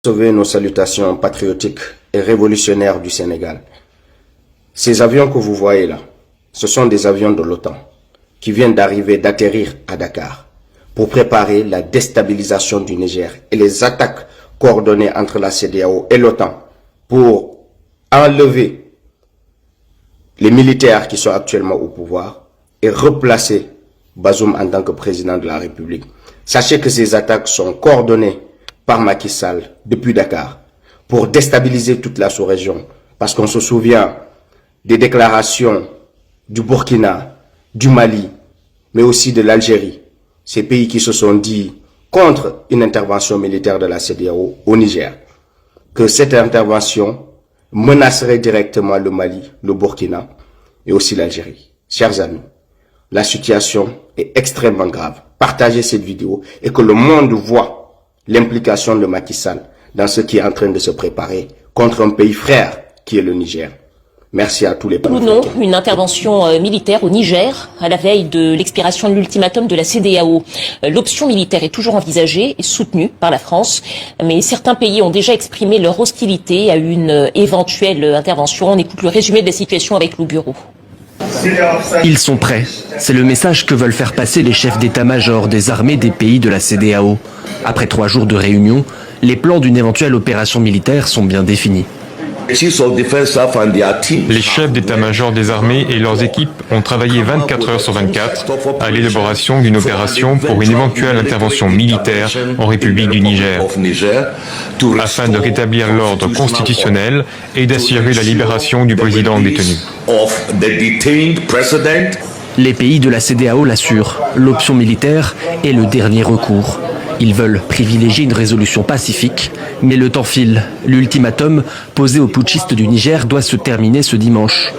Sauver nos salutations patriotiques et révolutionnaires du Sénégal. Ces avions que vous voyez là, ce sont des avions de l'OTAN qui viennent d'atterrir à Dakar pour préparer la déstabilisation du Niger et les attaques coordonnées entre la CEDEAO et l'OTAN pour enlever les militaires qui sont actuellement au pouvoir et replacer Bazoum en tant que président de la République. Sachez que ces attaques sont coordonnées par Macky Sall depuis Dakar pour déstabiliser toute la sous-région. Parce qu'on se souvient des déclarations du Burkina, du Mali, mais aussi de l'Algérie. Ces pays qui se sont dit contre une intervention militaire de la CEDEAO au Niger. Que cette intervention menacerait directement le Mali, le Burkina et aussi l'Algérie. Chers amis, la situation est extrêmement grave. Partagez cette vidéo et que le monde voit l'implication de Macky Sall dans ce qui est en train de se préparer contre un pays frère qui est le Niger. Merci à tous les Ou non, une intervention militaire au Niger à la veille de l'expiration de l'ultimatum de la CEDEAO. L'option militaire est toujours envisagée et soutenue par la France, mais certains pays ont déjà exprimé leur hostilité à une éventuelle intervention. On écoute le résumé de la situation avec Lou Bureau. Ils sont prêts. C'est le message que veulent faire passer les chefs d'état-major des armées des pays de la CEDEAO. Après 3 jours de réunion, les plans d'une éventuelle opération militaire sont bien définis. Les chefs d'état-major des armées et leurs équipes ont travaillé 24 heures sur 24 à l'élaboration d'une opération pour une éventuelle intervention militaire en République du Niger, afin de rétablir l'ordre constitutionnel et d'assurer la libération du président détenu. Les pays de la CEDEAO l'assurent, l'option militaire est le dernier recours. Ils veulent privilégier une résolution pacifique, mais le temps file. L'ultimatum posé aux putschistes du Niger doit se terminer ce dimanche.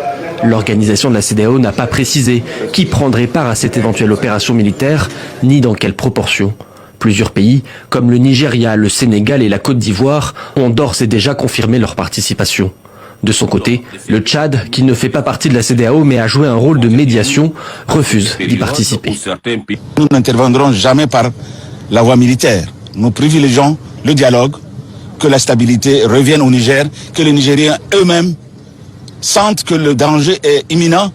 L'organisation de la CEDEAO n'a pas précisé qui prendrait part à cette éventuelle opération militaire, ni dans quelle proportion. Plusieurs pays, comme le Nigeria, le Sénégal et la Côte d'Ivoire, ont d'ores et déjà confirmé leur participation. De son côté, le Tchad, qui ne fait pas partie de la CEDEAO mais a joué un rôle de médiation, refuse d'y participer. Nous n'interviendrons jamais par la voie militaire. Nous privilégions le dialogue, que la stabilité revienne au Niger, que les Nigériens eux-mêmes sentent que le danger est imminent.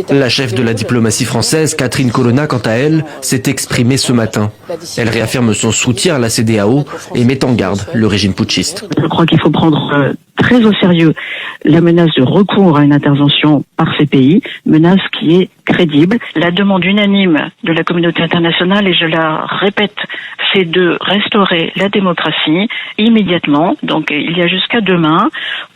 La chef de la diplomatie française, Catherine Colonna, quant à elle, s'est exprimée ce matin. Elle réaffirme son soutien à la CEDEAO et met en garde le régime putschiste. Je crois qu'il faut prendre très au sérieux la menace de recours à une intervention par ces pays, menace qui est crédible. La demande unanime de la communauté internationale, et je la répète, c'est de restaurer la démocratie immédiatement. Donc il y a jusqu'à demain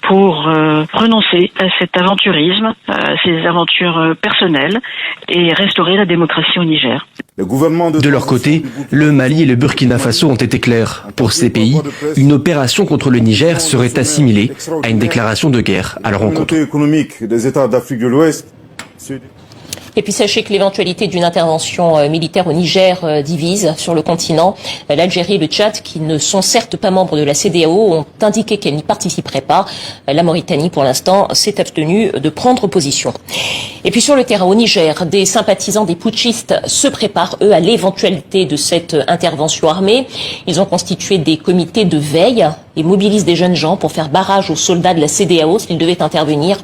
pour renoncer à cet aventurisme, à ces aventures personnelles et restaurer la démocratie au Niger. De leur côté, le Mali et le Burkina Faso ont été clairs. Pour ces pays, une opération contre le Niger serait assimilée à une déclaration de guerre à leur encontre. Et puis sachez que l'éventualité d'une intervention militaire au Niger divise sur le continent. L'Algérie et le Tchad, qui ne sont certes pas membres de la CEDEAO, ont indiqué qu'elles n'y participeraient pas. La Mauritanie, pour l'instant, s'est abstenue de prendre position. Et puis sur le terrain au Niger, des sympathisants des putschistes se préparent, eux, à l'éventualité de cette intervention armée. Ils ont constitué des comités de veille et mobilisent des jeunes gens pour faire barrage aux soldats de la CEDEAO s'ils devaient intervenir.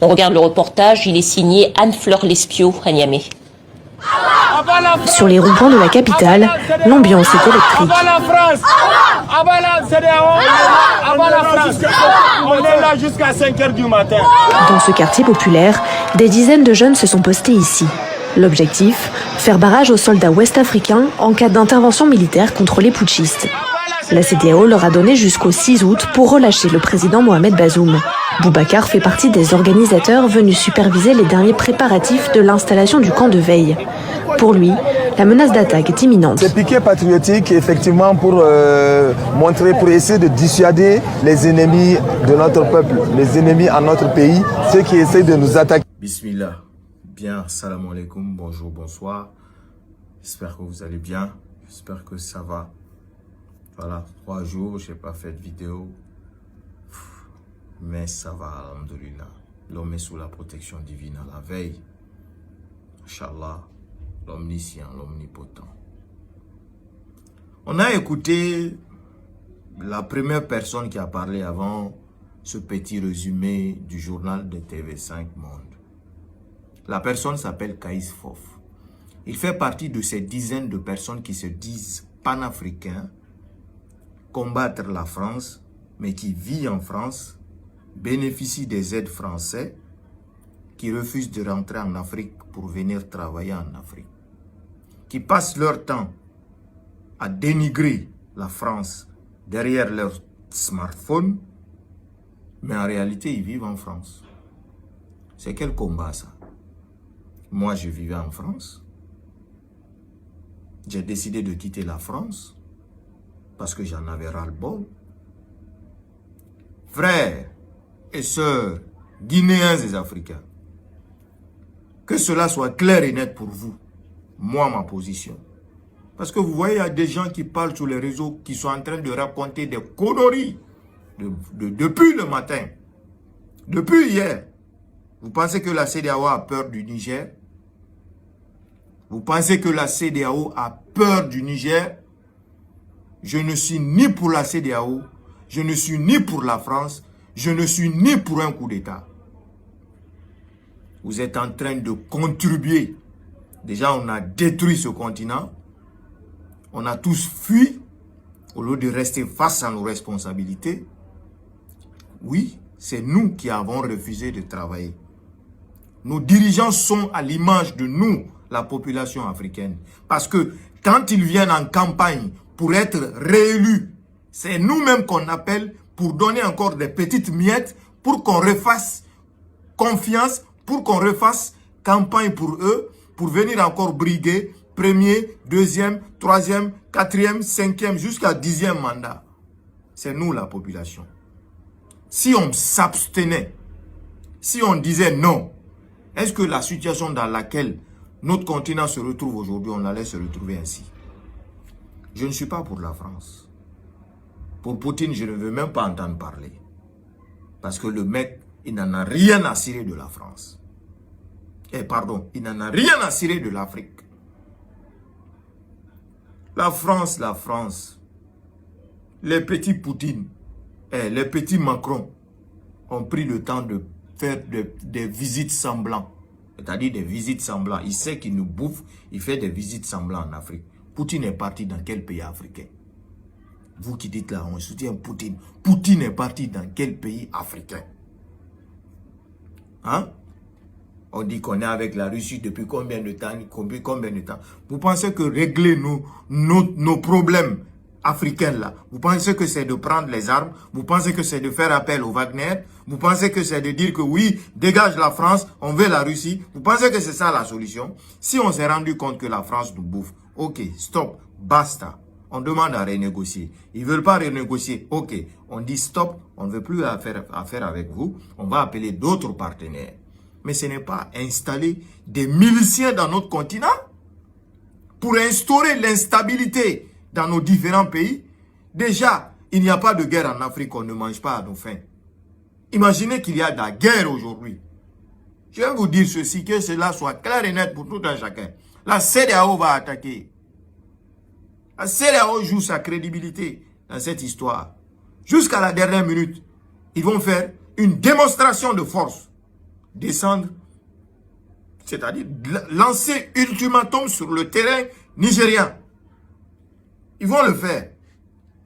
On regarde le reportage, il est signé Anne-Fleur Lespio à Niamey. Sur les ronds-points de la capitale, l'ambiance est électrique. On est là jusqu'à 5 h du matin. Dans ce quartier populaire, des dizaines de jeunes se sont postés ici. L'objectif, faire barrage aux soldats ouest-africains en cas d'intervention militaire contre les putschistes. La CEDEAO leur a donné jusqu'au 6 août pour relâcher le président Mohamed Bazoum. Boubacar fait partie des organisateurs venus superviser les derniers préparatifs de l'installation du camp de veille. Pour lui, la menace d'attaque est imminente. C'est piqué patriotique, effectivement, pour essayer de dissuader les ennemis de notre peuple, les ennemis à notre pays, ceux qui essayent de nous attaquer. Bismillah. Bien, salam alaikum, bonjour, bonsoir. J'espère que vous allez bien. J'espère que ça va. Voilà, 3 jours, j'ai pas fait de vidéo. Mais ça va, alhamdoulilah. L'homme est sous la protection divine à la veille. Inch'Allah, l'omniscient, l'omnipotent. On a écouté la première personne qui a parlé avant ce petit résumé du journal de TV5 Monde. La personne s'appelle Kaïs Fof. Il fait partie de ces dizaines de personnes qui se disent panafricains, combattre la France, mais qui vit en France, bénéficie des aides françaises, qui refusent de rentrer en Afrique pour venir travailler en Afrique, qui passent leur temps à dénigrer la France derrière leur smartphone, mais en réalité, ils vivent en France. C'est quel combat ça? Moi, je vivais en France. J'ai décidé de quitter la France parce que j'en avais ras-le-bol. Frères et sœurs, Guinéens et Africains, que cela soit clair et net pour vous, moi, ma position. Parce que vous voyez, il y a des gens qui parlent sur les réseaux, qui sont en train de raconter des conneries depuis le matin, depuis hier. Vous pensez que la CEDEAO a peur du Niger? Vous pensez que la CEDEAO a peur du Niger? Je ne suis ni pour la CEDEAO, je ne suis ni pour la France, je ne suis ni pour un coup d'État. Vous êtes en train de contribuer. Déjà, on a détruit ce continent. On a tous fui au lieu de rester face à nos responsabilités. Oui, c'est nous qui avons refusé de travailler. Nos dirigeants sont à l'image de nous, la population africaine. Parce que quand ils viennent en campagne pour être réélus, c'est nous-mêmes qu'on appelle pour donner encore des petites miettes pour qu'on refasse confiance, pour qu'on refasse campagne pour eux, pour venir encore briguer premier, deuxième, troisième, quatrième, cinquième, jusqu'à 10e mandat. C'est nous la population. Si on s'abstenait, si on disait non, est-ce que la situation dans laquelle notre continent se retrouve aujourd'hui, on allait se retrouver ainsi? Je ne suis pas pour la France. Pour Poutine, je ne veux même pas entendre parler. Parce que le mec, il n'en a rien à cirer de la France. Pardon, il n'en a rien à cirer de l'Afrique. La France, les petits Poutine, les petits Macron ont pris le temps de faire des visites semblantes. C'est-à-dire des visites semblantes. Il sait qu'il nous bouffe, il fait des visites semblantes en Afrique. Poutine est parti dans quel pays africain? Vous qui dites là, on soutient Poutine. Poutine est parti dans quel pays africain? Hein? On dit qu'on est avec la Russie depuis combien de temps? Vous pensez que régler nos problèmes africains là, vous pensez que c'est de prendre les armes? Vous pensez que c'est de faire appel au Wagner? Vous pensez que c'est de dire que oui, dégage la France, on veut la Russie? Vous pensez que c'est ça la solution? Si on s'est rendu compte que la France nous bouffe, ok, stop, basta. On demande à renégocier. Ils ne veulent pas renégocier. Ok, on dit stop, on ne veut plus affaire avec vous. On va appeler d'autres partenaires. Mais ce n'est pas installer des miliciens dans notre continent pour instaurer l'instabilité dans nos différents pays. Déjà, il n'y a pas de guerre en Afrique, on ne mange pas à nos faim. Imaginez qu'il y a de la guerre aujourd'hui. Je vais vous dire ceci, que cela soit clair et net pour tout un chacun. La CEDEAO va attaquer. La CEDEAO joue sa crédibilité dans cette histoire. Jusqu'à la dernière minute, ils vont faire une démonstration de force. Descendre, c'est-à-dire lancer ultimatum sur le terrain nigérien. Ils vont le faire.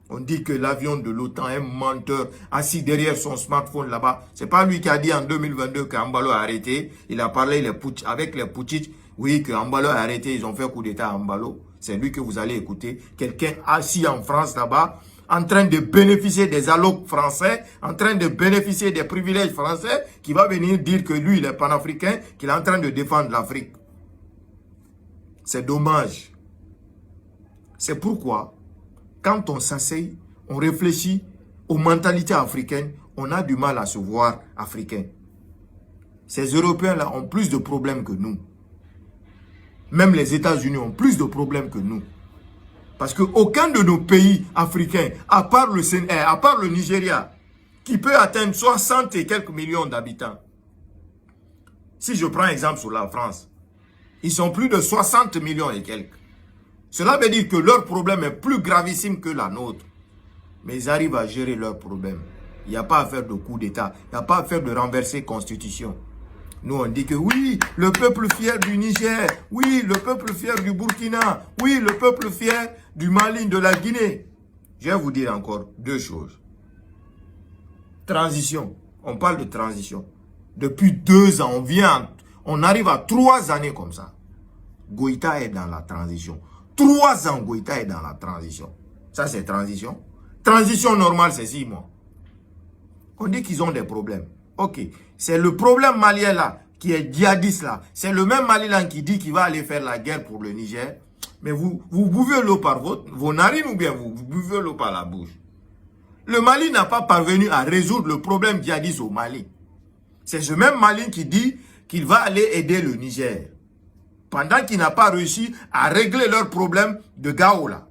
On dit que l'avion de l'OTAN est menteur, assis derrière son smartphone là-bas. C'est pas lui qui a dit en 2022 qu'Ambalo a arrêté. Il a parlé avec les putschistes. Oui, qu'Ambalo a arrêté, ils ont fait coup d'état à Ambalo. C'est lui que vous allez écouter. Quelqu'un assis en France là-bas, en train de bénéficier des allocs français, en train de bénéficier des privilèges français, qui va venir dire que lui, il est panafricain, qu'il est en train de défendre l'Afrique. C'est dommage. C'est pourquoi, quand on s'assied, on réfléchit aux mentalités africaines, on a du mal à se voir africain. Ces Européens-là ont plus de problèmes que nous. Même les États-Unis ont plus de problèmes que nous. Parce qu'aucun de nos pays africains, à part le Nigeria, qui peut atteindre 60 et quelques millions d'habitants. Si je prends exemple sur la France, ils sont plus de 60 millions et quelques. Cela veut dire que leur problème est plus gravissime que la nôtre. Mais ils arrivent à gérer leurs problèmes. Il n'y a pas à faire de coup d'État. Il n'y a pas à faire de renverser constitution. Nous, on dit que oui, le peuple fier du Niger. Oui, le peuple fier du Burkina. Oui, le peuple fier du Mali, de la Guinée. Je vais vous dire encore deux choses. Transition. On parle de transition. Depuis 2 ans, on arrive à 3 années comme ça. Goïta est dans la transition. 3 ans, Goïta est dans la transition. Ça, c'est transition. Transition normale, c'est 6 mois. On dit qu'ils ont des problèmes. Ok. C'est le problème malien là, qui est djihadiste là. C'est le même Mali là qui dit qu'il va aller faire la guerre pour le Niger. Mais vous buvez l'eau par vos narines ou bien vous buvez l'eau par la bouche. Le Mali n'a pas parvenu à résoudre le problème djihadiste au Mali. C'est ce même Mali qui dit qu'il va aller aider le Niger. Pendant qu'il n'a pas réussi à régler leur problème de Gao là.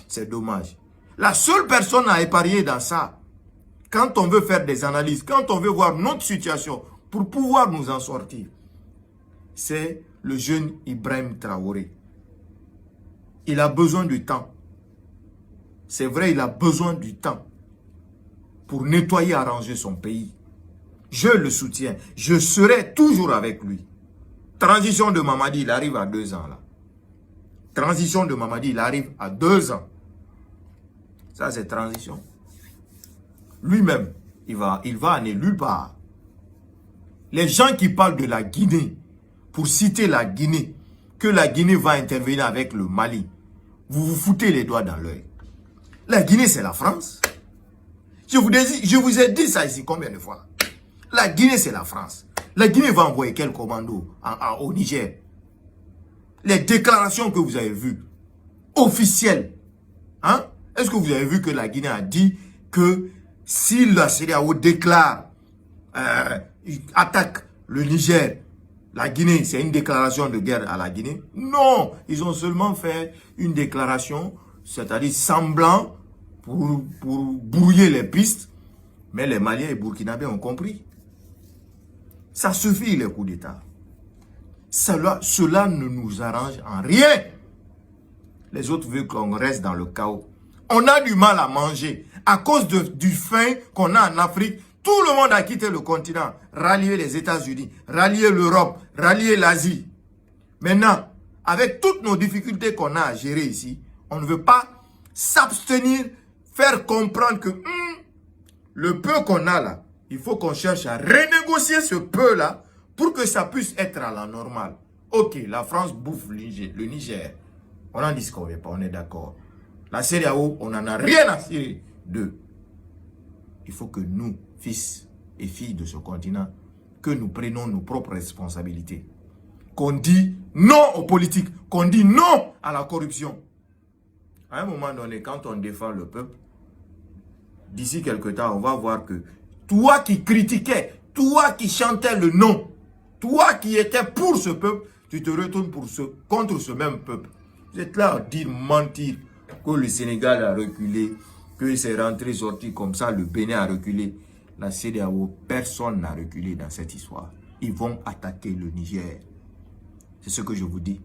C'est dommage. La seule personne à épargner dans ça, quand on veut faire des analyses, quand on veut voir notre situation pour pouvoir nous en sortir, c'est le jeune Ibrahim Traoré. Il a besoin du temps. C'est vrai, il a besoin du temps pour nettoyer, arranger son pays. Je le soutiens. Je serai toujours avec lui. Transition de Mamadi, il arrive à 2 ans là. Transition de Mamadi, il arrive à 2 ans. Ça, c'est transition. Lui-même, il va aller nulle part. Les gens qui parlent de la Guinée, pour citer la Guinée, que la Guinée va intervenir avec le Mali, vous vous foutez les doigts dans l'œil. La Guinée, c'est la France. Je vous ai dit ça ici combien de fois? La Guinée, c'est la France. La Guinée va envoyer quel commando au Niger? Les déclarations que vous avez vues, officielles, hein? Est-ce que vous avez vu que la Guinée a dit que si la CEDEAO déclare, attaque le Niger, la Guinée, c'est une déclaration de guerre à la Guinée? Non, ils ont seulement fait une déclaration, c'est-à-dire semblant pour brouiller les pistes, mais les Maliens et Burkinabés ont compris. Ça suffit les coups d'État. Cela ne nous arrange en rien. Les autres veulent qu'on reste dans le chaos. On a du mal à manger à cause du faim qu'on a en Afrique. Tout le monde a quitté le continent, rallié les États-Unis, rallié l'Europe, rallié l'Asie. Maintenant, avec toutes nos difficultés qu'on a à gérer ici, on ne veut pas s'abstenir, faire comprendre que le peu qu'on a là, il faut qu'on cherche à renégocier ce peu-là pour que ça puisse être à la normale. Ok, la France bouffe le Niger. On n'en discorde pas, on est d'accord. La CEDEAO, on n'en a rien à cirer d'eux. Il faut que nous, fils et filles de ce continent, que nous prenions nos propres responsabilités. Qu'on dit non aux politiques, qu'on dit non à la corruption. À un moment donné, quand on défend le peuple, d'ici quelque temps, on va voir que toi qui critiquais, toi qui chantais le non, toi qui étais pour ce peuple, tu te retournes contre ce même peuple. Vous êtes là à dire, mentir, que le Sénégal a reculé, que c'est rentré, sorti comme ça, le Bénin a reculé. La CEDEAO, personne n'a reculé dans cette histoire. Ils vont attaquer le Niger. C'est ce que je vous dis.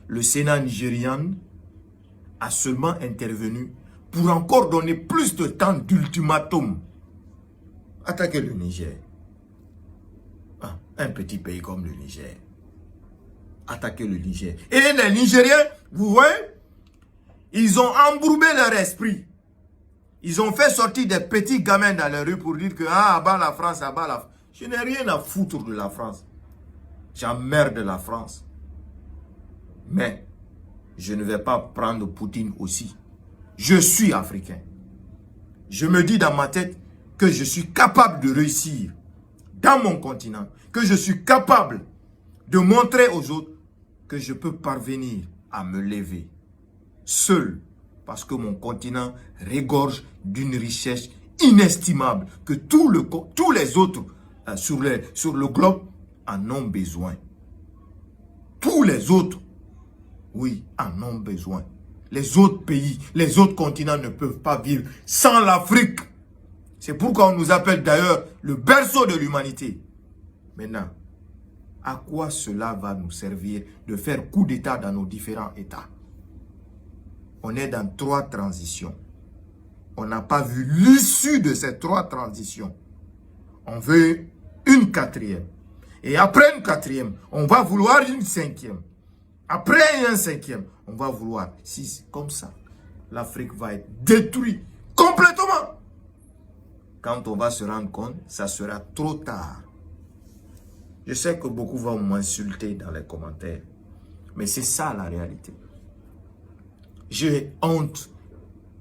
Le Sénat nigérian a seulement intervenu pour encore donner plus de temps d'ultimatum. Attaquer le Niger. Un petit pays comme le Niger. Attaquer le Niger. Et les Nigériens, vous voyez, ils ont embourbé leur esprit. Ils ont fait sortir des petits gamins dans les rues pour dire que abat la France, abat la France. Je n'ai rien à foutre de la France. J'emmerde la France. Mais je ne vais pas prendre Poutine aussi. Je suis africain. Je me dis dans ma tête que je suis capable de réussir dans mon continent. Que je suis capable de montrer aux autres que je peux parvenir à me lever seul. Parce que mon continent regorge d'une richesse inestimable que tous les autres sur le globe en ont besoin. Tous les autres, oui, en ont besoin. Les autres pays, les autres continents ne peuvent pas vivre sans l'Afrique. C'est pourquoi on nous appelle d'ailleurs le berceau de l'humanité. Maintenant, à quoi cela va nous servir de faire coup d'État dans nos différents États? on est dans 3 transitions. On n'a pas vu l'issue de ces 3 transitions. On veut une 4e. Et après une 4e, on va vouloir une 5e. Après une 5e, on va vouloir 6. Comme ça, l'Afrique va être détruite complètement. Quand on va se rendre compte, ça sera trop tard. Je sais que beaucoup vont m'insulter dans les commentaires. Mais c'est ça la réalité. J'ai honte.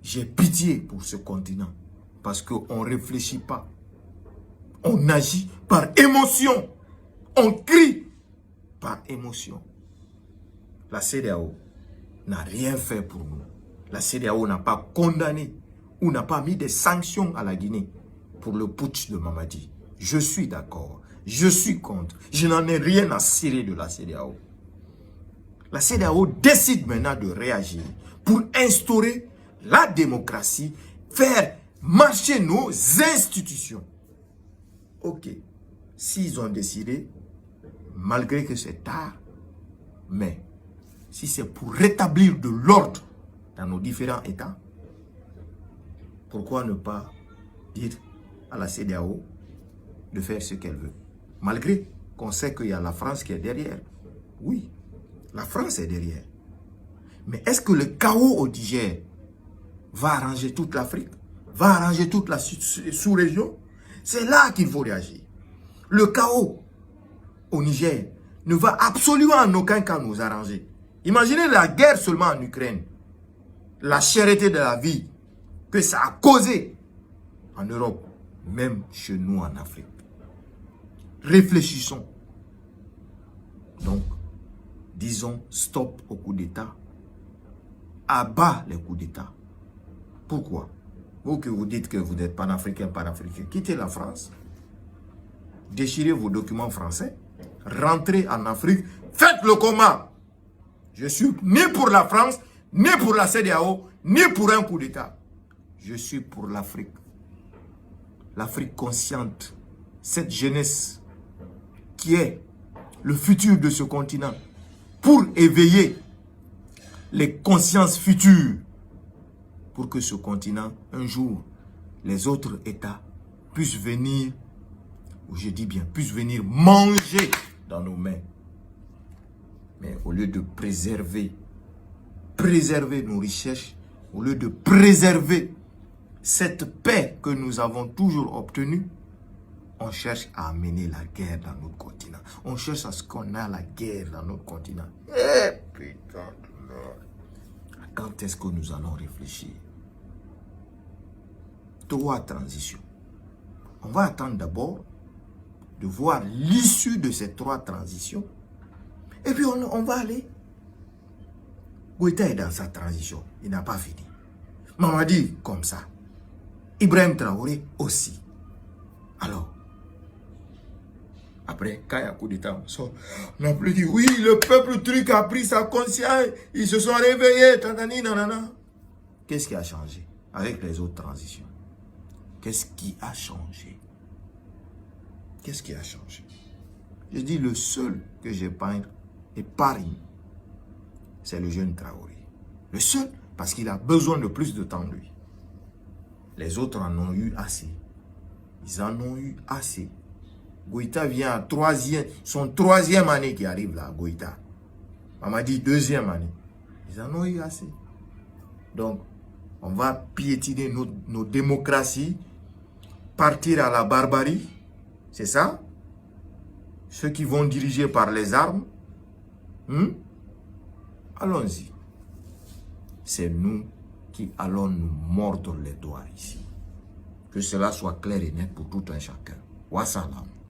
J'ai pitié pour ce continent. Parce qu'on ne réfléchit pas. On agit par émotion. On crie par émotion. La CEDEAO n'a rien fait pour nous. La CEDEAO n'a pas condamné ou n'a pas mis des sanctions à la Guinée pour le putsch de Mamadi. Je suis d'accord. Je suis contre. Je n'en ai rien à cirer de la CEDEAO. La CEDEAO décide maintenant de réagir pour instaurer la démocratie, faire marcher nos institutions. Ok, s'ils ont décidé, malgré que c'est tard, mais si c'est pour rétablir de l'ordre dans nos différents États, pourquoi ne pas dire à la CEDEAO de faire ce qu'elle veut? Malgré qu'on sait qu'il y a la France qui est derrière. Oui, la France est derrière. Mais est-ce que le chaos au Niger va arranger toute l'Afrique? Va arranger toute la sous-région? C'est là qu'il faut réagir. Le chaos au Niger ne va absolument en aucun cas nous arranger. Imaginez la guerre seulement en Ukraine. La cherté de la vie que ça a causé en Europe, même chez nous en Afrique. Réfléchissons. Donc, disons stop au coup d'État. Abat les coups d'État. Pourquoi? Vous que vous dites que vous êtes panafricain, quittez la France. Déchirez vos documents français. Rentrez en Afrique. Faites le combat. Je suis ni pour la France, ni pour la CEDEAO, ni pour un coup d'État. Je suis pour l'Afrique. L'Afrique consciente. Cette jeunesse qui est le futur de ce continent. Pour éveiller les consciences futures. Pour que ce continent, un jour, les autres États puissent venir, ou je dis bien, puissent venir manger dans nos mains. Mais au lieu de préserver nos richesses, au lieu de préserver cette paix que nous avons toujours obtenue, on cherche à amener la guerre dans notre continent. On cherche à ce qu'on a la guerre dans notre continent. Eh putain de merde. Quand est-ce que nous allons réfléchir? 3 transitions. On va attendre d'abord de voir l'issue de ces 3 transitions. Et puis on va aller. Goïta est dans sa transition. Il n'a pas fini. Mamadi comme ça. Ibrahim Traoré aussi. Alors, après, quand il y a un coup d'État, on a plus dit, oui, le peuple truc a pris sa conscience, ils se sont réveillés, tantani, nanana. Qu'est-ce qui a changé avec les autres transitions? Qu'est-ce qui a changé? Qu'est-ce qui a changé? Je dis, le seul que j'épargne, c'est le jeune Traoré. Le seul, parce qu'il a besoin de plus de temps, lui. Les autres en ont eu assez. Ils en ont eu assez. Goïta vient à son 3e année qui arrive là, Goïta. On m'a dit 2e année. Ils en ont eu assez. Donc, on va piétiner nos démocraties, partir à la barbarie. C'est ça? Ceux qui vont diriger par les armes. Allons-y. C'est nous qui allons nous mordre les doigts ici. Que cela soit clair et net pour tout un chacun. Wassalam.